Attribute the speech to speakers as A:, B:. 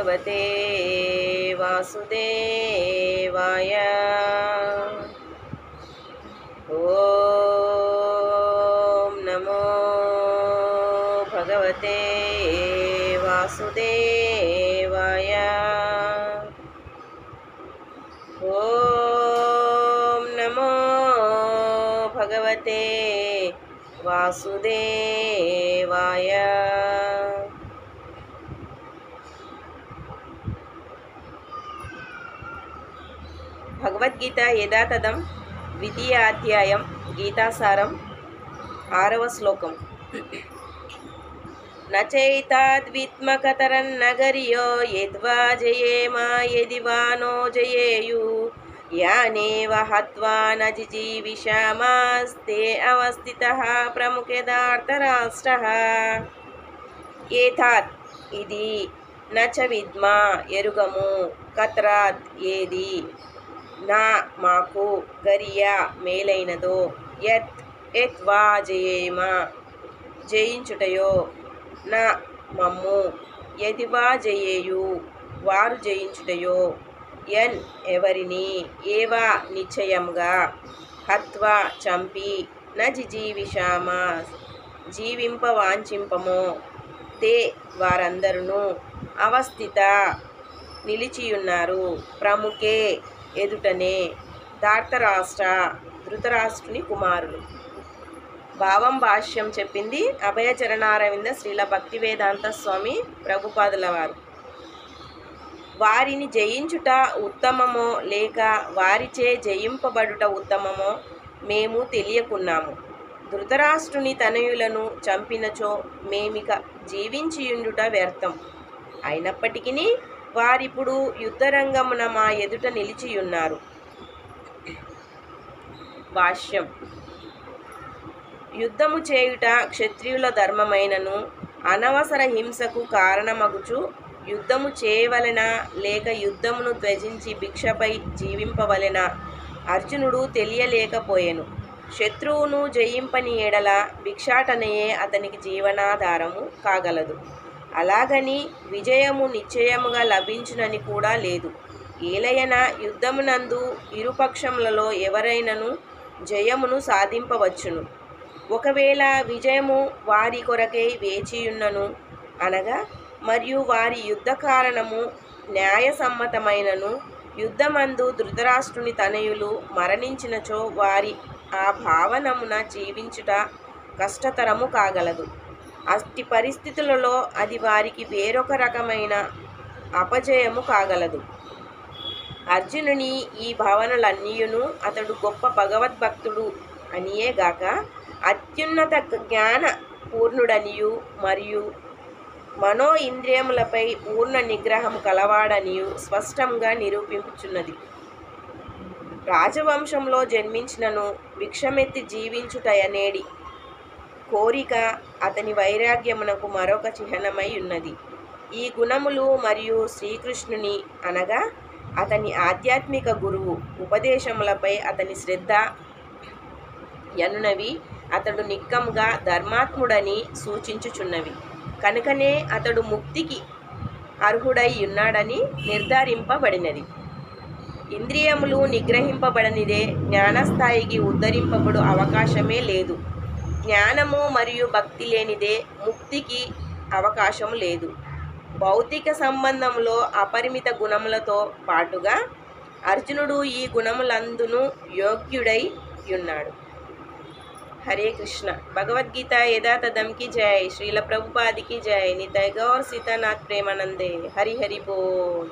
A: భగవతే వాసుదేవాయ. ఓం నమో భగవతే వాసుదేవాయ. ఓం నమో భగవతే వాసుదేవాయ. భగవద్గీత యథాతథం ద్వితీయాధ్యాయం గీతాసారం 6వ శ్లోకం. నచైతాద్విత్మకతరన్నగర్యో యద్వా జయేమా యది వా నో జయేయు యానేవ హత్వా న జిజీవిషామాస్తే అవస్థితః ప్రముఖేదార్తరాష్ట్రః. ఏతాత్ ఇది, నచ విద్మా ఎరుగము, కత్రాత్ ఏది, నా మాకు, గరియా మేలైనదో, యత్ యత్వా జయేమ జయించుటయో, నా మమ్ము, యదివా జయేయు వారు జయించుటయో, యన్ ఎవరిని, ఏవా నిశ్చయముగా, హత్వా చంపి, న జిజీవిషామా జీవింపవాంఛింపమో, తే వారందరును, అవస్థిత నిలిచియున్నారు, ప్రముఖే ఎదుటనే, ధార్తరాష్ట్ర ధృతరాష్ట్రుని కుమారులు. భావం భాష్యం చెప్పింది అభయచరణారవింద శ్రీల భక్తివేదాంత స్వామి ప్రభుపాదుల వారు. వారిని జయించుట ఉత్తమమో లేక వారిచే జయింపబడుట ఉత్తమమో మేము తెలియకున్నాము. ధృతరాష్ట్రుని తనయులను చంపినచో మేమిక జీవించియుండుట వ్యర్థం. అయినప్పటికీ వారిప్పుడు యుద్ధరంగమున మా ఎదుట నిలిచియున్నారు. భాష్యం. యుద్ధము చేయుట క్షత్రియుల ధర్మమైనను అనవసర హింసకు కారణమగుచు యుద్ధము చేయవలెనా లేక యుద్ధమును త్యజించి భిక్షపై జీవింపవలెనా అర్జునుడు తెలియలేకపోయెను. శత్రువును జయింపని ఎడల భిక్షాటనయే అతనికి జీవనాధారము కాగలదు. అలాగని విజయము నిశ్చయముగా లభించునని కూడా లేదు. ఏలయన యుద్ధమునందు ఇరుపక్షములలో ఎవరైనను జయమును సాధింపవచ్చును. ఒకవేళ విజయము వారి కొరకై వేచియున్నను అనగా మరియు వారి యుద్ధ కారణము న్యాయసమ్మతమైనను యుద్ధమందు ధృతరాష్ట్రుని తనయులు మరణించినచో వారి ఆ భావనమున జీవించుట కష్టతరము కాగలదు. అట్టి పరిస్థితులలో అది వారికి వేరొక రకమైన అపజయము కాగలదు. అర్జునుని ఈ భావనలన్నీయును అతడు గొప్ప భగవద్భక్తుడు అనియేగాక అత్యున్నత జ్ఞాన పూర్ణుడనియు మరియు మనో ఇంద్రియములపై పూర్ణ నిగ్రహము కలవాడనియు స్పష్టంగా నిరూపించుచున్నది. రాజవంశంలో జన్మించినను భిక్షమెత్తి జీవించుటయనేడి కోరిక అతని వైరాగ్యమునకు మరొక చిహ్నమై ఉన్నది. ఈ గుణములు మరియు శ్రీకృష్ణుని అనగా అతని ఆధ్యాత్మిక గురువు ఉపదేశములపై అతని శ్రద్ధ యనునవి అతడు నిక్కముగా ధర్మాత్ముడని సూచించుచున్నవి. కనుకనే అతడు ముక్తికి అర్హుడై ఉన్నాడని నిర్ధారింపబడినది. ఇంద్రియములు నిగ్రహింపబడనిదే జ్ఞానస్థాయికి ఉద్ధరింపబడు అవకాశమే లేదు. జ్ఞానము మరియు భక్తి లేనిదే ముక్తికి అవకాశము లేదు. భౌతిక సంబంధంలో అపరిమిత గుణములతో పాటుగా అర్జునుడు ఈ గుణములందును యోగ్యుడై ఉన్నాడు. హరే కృష్ణ. భగవద్గీత యథాతథంకి జై. శ్రీల ప్రభుపాదికి జై. నితాయ్ గౌర్ సీతానాథ్ ప్రేమానందే. హరి హరి బోల్.